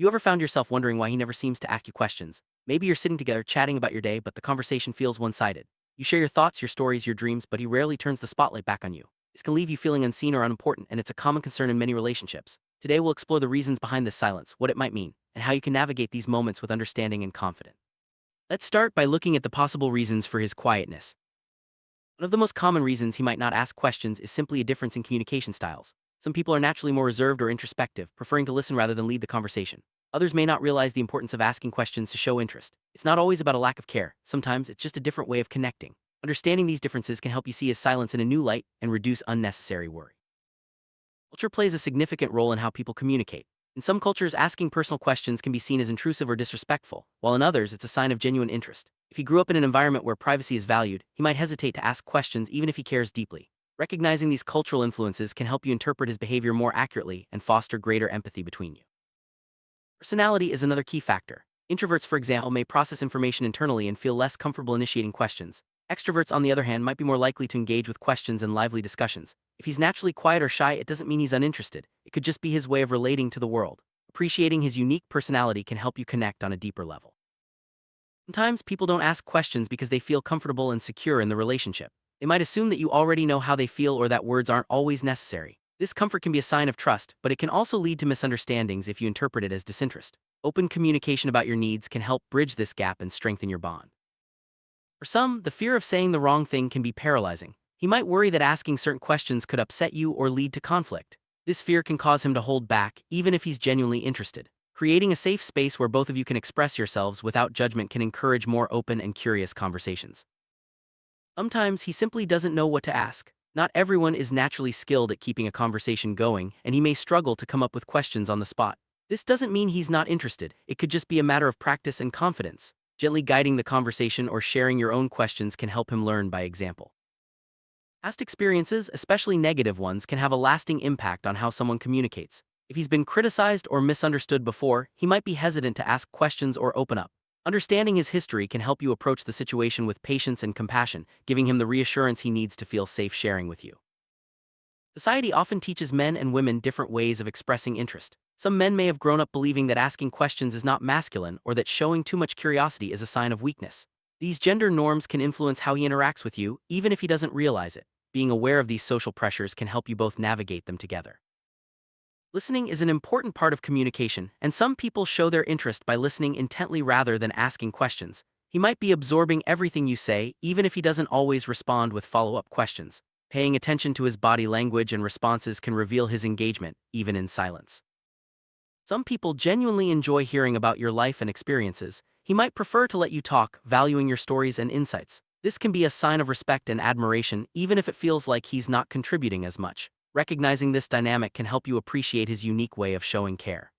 You ever found yourself wondering why he never seems to ask you questions? Maybe you're sitting together chatting about your day, but the conversation feels one-sided. You share your thoughts, your stories, your dreams, but he rarely turns the spotlight back on you. This can leave you feeling unseen or unimportant, and it's a common concern in many relationships. Today we'll explore the reasons behind this silence, what it might mean, and how you can navigate these moments with understanding and confidence. Let's start by looking at the possible reasons for his quietness. One of the most common reasons he might not ask questions is simply a difference in communication styles. Some people are naturally more reserved or introspective, preferring to listen rather than lead the conversation. Others may not realize the importance of asking questions to show interest. It's not always about a lack of care. Sometimes it's just a different way of connecting. Understanding these differences can help you see his silence in a new light and reduce unnecessary worry. Culture plays a significant role in how people communicate. In some cultures, asking personal questions can be seen as intrusive or disrespectful, while in others, it's a sign of genuine interest. If he grew up in an environment where privacy is valued, he might hesitate to ask questions even if he cares deeply. Recognizing these cultural influences can help you interpret his behavior more accurately and foster greater empathy between you. Personality is another key factor. Introverts, for example, may process information internally and feel less comfortable initiating questions. Extroverts, on the other hand, might be more likely to engage with questions and lively discussions. If he's naturally quiet or shy, it doesn't mean he's uninterested. It could just be his way of relating to the world. Appreciating his unique personality can help you connect on a deeper level. Sometimes people don't ask questions because they feel comfortable and secure in the relationship. They might assume that you already know how they feel or that words aren't always necessary. This comfort can be a sign of trust, but it can also lead to misunderstandings if you interpret it as disinterest. Open communication about your needs can help bridge this gap and strengthen your bond. For some, the fear of saying the wrong thing can be paralyzing. He might worry that asking certain questions could upset you or lead to conflict. This fear can cause him to hold back, even if he's genuinely interested. Creating a safe space where both of you can express yourselves without judgment can encourage more open and curious conversations. Sometimes he simply doesn't know what to ask. Not everyone is naturally skilled at keeping a conversation going, and he may struggle to come up with questions on the spot. This doesn't mean he's not interested. It could just be a matter of practice and confidence. Gently guiding the conversation or sharing your own questions can help him learn by example. Past experiences, especially negative ones, can have a lasting impact on how someone communicates. If he's been criticized or misunderstood before, he might be hesitant to ask questions or open up. Understanding his history can help you approach the situation with patience and compassion, giving him the reassurance he needs to feel safe sharing with you. Society often teaches men and women different ways of expressing interest. Some men may have grown up believing that asking questions is not masculine or that showing too much curiosity is a sign of weakness. These gender norms can influence how he interacts with you, even if he doesn't realize it. Being aware of these social pressures can help you both navigate them together. Listening is an important part of communication, and some people show their interest by listening intently rather than asking questions. He might be absorbing everything you say, even if he doesn't always respond with follow-up questions. Paying attention to his body language and responses can reveal his engagement, even in silence. Some people genuinely enjoy hearing about your life and experiences. He might prefer to let you talk, valuing your stories and insights. This can be a sign of respect and admiration, even if it feels like he's not contributing as much. Recognizing this dynamic can help you appreciate his unique way of showing care.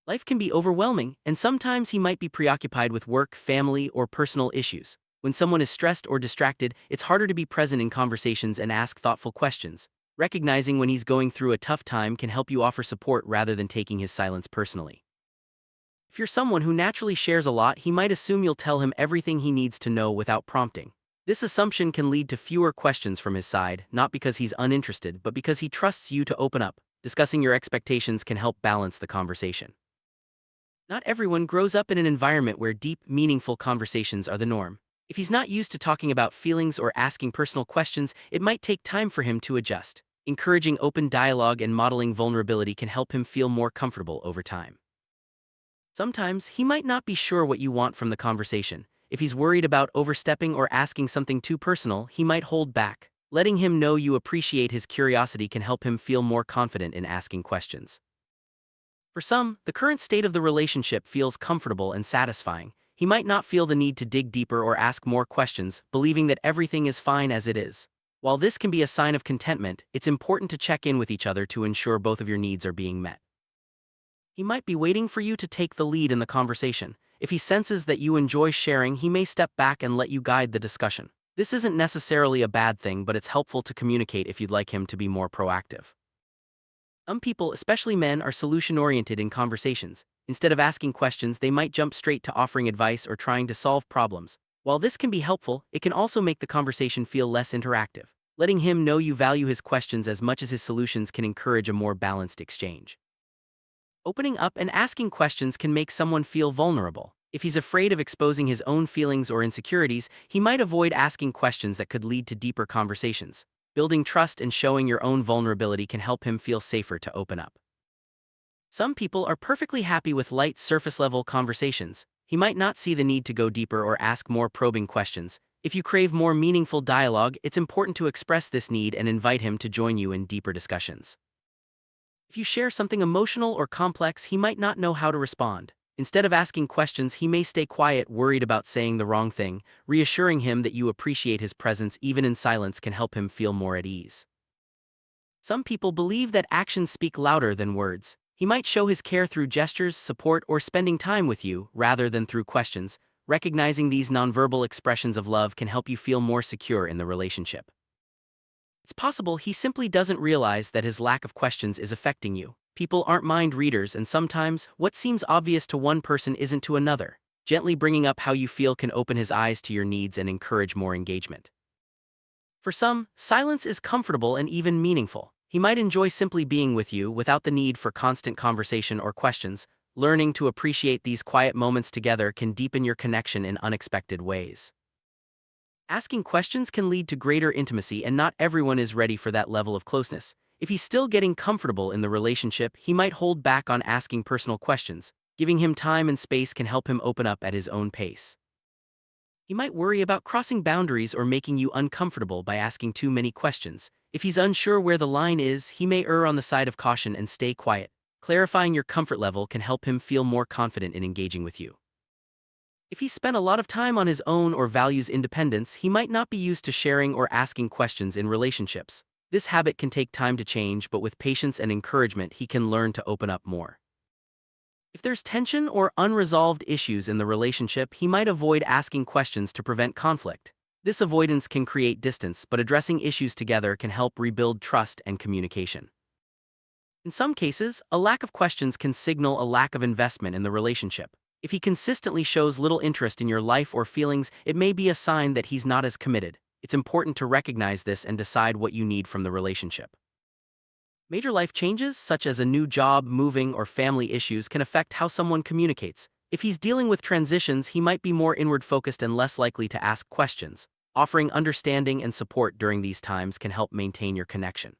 Life can be overwhelming, and sometimes he might be preoccupied with work, family, or personal issues. When someone is stressed or distracted, it's harder to be present in conversations and ask thoughtful questions. Recognizing when he's going through a tough time can help you offer support rather than taking his silence personally. If you're someone who naturally shares a lot, he might assume you'll tell him everything he needs to know without prompting. This assumption can lead to fewer questions from his side, not because he's uninterested, but because he trusts you to open up. Discussing your expectations can help balance the conversation. Not everyone grows up in an environment where deep, meaningful conversations are the norm. If he's not used to talking about feelings or asking personal questions, it might take time for him to adjust. Encouraging open dialogue and modeling vulnerability can help him feel more comfortable over time. Sometimes, he might not be sure what you want from the conversation. If he's worried about overstepping or asking something too personal, he might hold back. Letting him know you appreciate his curiosity can help him feel more confident in asking questions. For some, the current state of the relationship feels comfortable and satisfying. He might not feel the need to dig deeper or ask more questions, believing that everything is fine as it is. While this can be a sign of contentment, it's important to check in with each other to ensure both of your needs are being met. He might be waiting for you to take the lead in the conversation. If he senses that you enjoy sharing, he may step back and let you guide the discussion. This isn't necessarily a bad thing, but it's helpful to communicate if you'd like him to be more proactive. Some people, especially men, are solution-oriented in conversations. Instead of asking questions, they might jump straight to offering advice or trying to solve problems. While this can be helpful, it can also make the conversation feel less interactive. Letting him know you value his questions as much as his solutions can encourage a more balanced exchange. Opening up and asking questions can make someone feel vulnerable. If he's afraid of exposing his own feelings or insecurities, he might avoid asking questions that could lead to deeper conversations. Building trust and showing your own vulnerability can help him feel safer to open up. Some people are perfectly happy with light surface-level conversations. He might not see the need to go deeper or ask more probing questions. If you crave more meaningful dialogue, it's important to express this need and invite him to join you in deeper discussions. If you share something emotional or complex, he might not know how to respond. Instead of asking questions, he may stay quiet, worried about saying the wrong thing. Reassuring him that you appreciate his presence even in silence can help him feel more at ease. Some people believe that actions speak louder than words. He might show his care through gestures, support, or spending time with you, rather than through questions. Recognizing these nonverbal expressions of love can help you feel more secure in the relationship. It's possible he simply doesn't realize that his lack of questions is affecting you. People aren't mind readers, and sometimes, what seems obvious to one person isn't to another. Gently bringing up how you feel can open his eyes to your needs and encourage more engagement. For some, silence is comfortable and even meaningful. He might enjoy simply being with you without the need for constant conversation or questions. Learning to appreciate these quiet moments together can deepen your connection in unexpected ways. Asking questions can lead to greater intimacy, and not everyone is ready for that level of closeness. If he's still getting comfortable in the relationship, he might hold back on asking personal questions. Giving him time and space can help him open up at his own pace. He might worry about crossing boundaries or making you uncomfortable by asking too many questions. If he's unsure where the line is, he may err on the side of caution and stay quiet. Clarifying your comfort level can help him feel more confident in engaging with you. If he's spent a lot of time on his own or values independence, he might not be used to sharing or asking questions in relationships. This habit can take time to change, but with patience and encouragement, he can learn to open up more. If there's tension or unresolved issues in the relationship, he might avoid asking questions to prevent conflict. This avoidance can create distance, but addressing issues together can help rebuild trust and communication. In some cases, a lack of questions can signal a lack of investment in the relationship. If he consistently shows little interest in your life or feelings, it may be a sign that he's not as committed. It's important to recognize this and decide what you need from the relationship. Major life changes, such as a new job, moving, or family issues, can affect how someone communicates. If he's dealing with transitions, he might be more inward-focused and less likely to ask questions. Offering understanding and support during these times can help maintain your connection.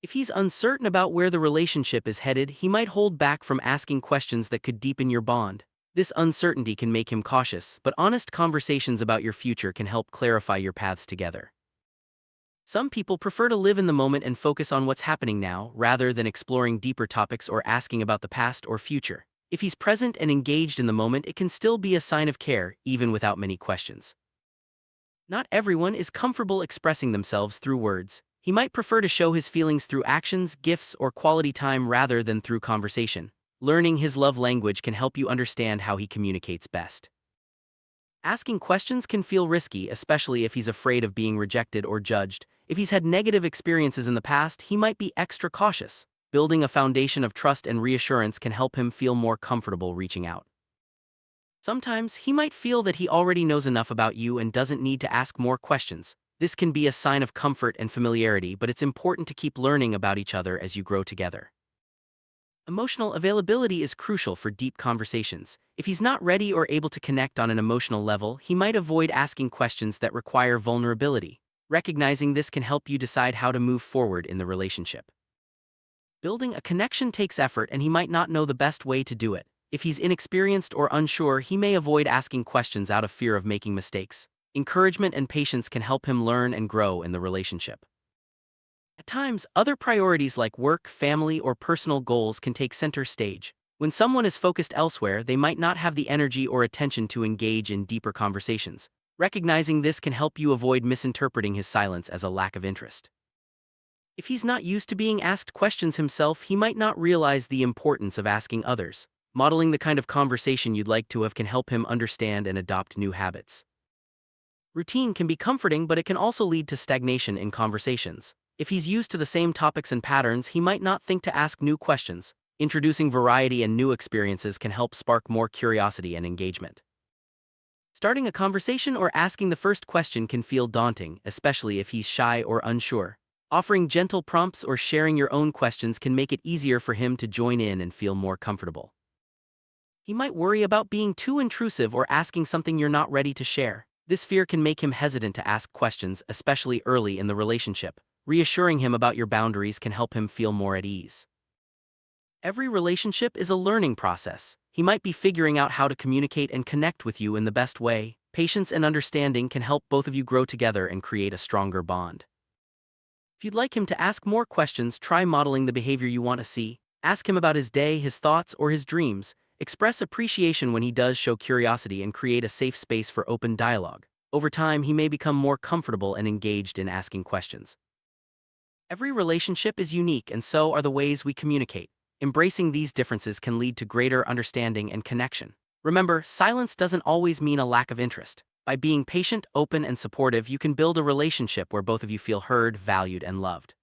If he's uncertain about where the relationship is headed, he might hold back from asking questions that could deepen your bond. This uncertainty can make him cautious, but honest conversations about your future can help clarify your paths together. Some people prefer to live in the moment and focus on what's happening now, rather than exploring deeper topics or asking about the past or future. If he's present and engaged in the moment, it can still be a sign of care, even without many questions. Not everyone is comfortable expressing themselves through words. He might prefer to show his feelings through actions, gifts, or quality time rather than through conversation. Learning his love language can help you understand how he communicates best. Asking questions can feel risky, especially if he's afraid of being rejected or judged. If he's had negative experiences in the past, he might be extra cautious. Building a foundation of trust and reassurance can help him feel more comfortable reaching out. Sometimes, he might feel that he already knows enough about you and doesn't need to ask more questions. This can be a sign of comfort and familiarity, but it's important to keep learning about each other as you grow together. Emotional availability is crucial for deep conversations. If he's not ready or able to connect on an emotional level, he might avoid asking questions that require vulnerability. Recognizing this can help you decide how to move forward in the relationship. Building a connection takes effort, and he might not know the best way to do it. If he's inexperienced or unsure, he may avoid asking questions out of fear of making mistakes. Encouragement and patience can help him learn and grow in the relationship. At times, other priorities like work, family, or personal goals can take center stage. When someone is focused elsewhere, they might not have the energy or attention to engage in deeper conversations. Recognizing this can help you avoid misinterpreting his silence as a lack of interest. If he's not used to being asked questions himself, he might not realize the importance of asking others. Modeling the kind of conversation you'd like to have can help him understand and adopt new habits. Routine can be comforting, but it can also lead to stagnation in conversations. If he's used to the same topics and patterns, he might not think to ask new questions. Introducing variety and new experiences can help spark more curiosity and engagement. Starting a conversation or asking the first question can feel daunting, especially if he's shy or unsure. Offering gentle prompts or sharing your own questions can make it easier for him to join in and feel more comfortable. He might worry about being too intrusive or asking something you're not ready to share. This fear can make him hesitant to ask questions, especially early in the relationship. Reassuring him about your boundaries can help him feel more at ease. Every relationship is a learning process. He might be figuring out how to communicate and connect with you in the best way. Patience and understanding can help both of you grow together and create a stronger bond. If you'd like him to ask more questions, try modeling the behavior you want to see. Ask him about his day, his thoughts, or his dreams. Express appreciation when he does show curiosity and create a safe space for open dialogue. Over time, he may become more comfortable and engaged in asking questions. Every relationship is unique, and so are the ways we communicate. Embracing these differences can lead to greater understanding and connection. Remember, silence doesn't always mean a lack of interest. By being patient, open, and supportive, you can build a relationship where both of you feel heard, valued, and loved.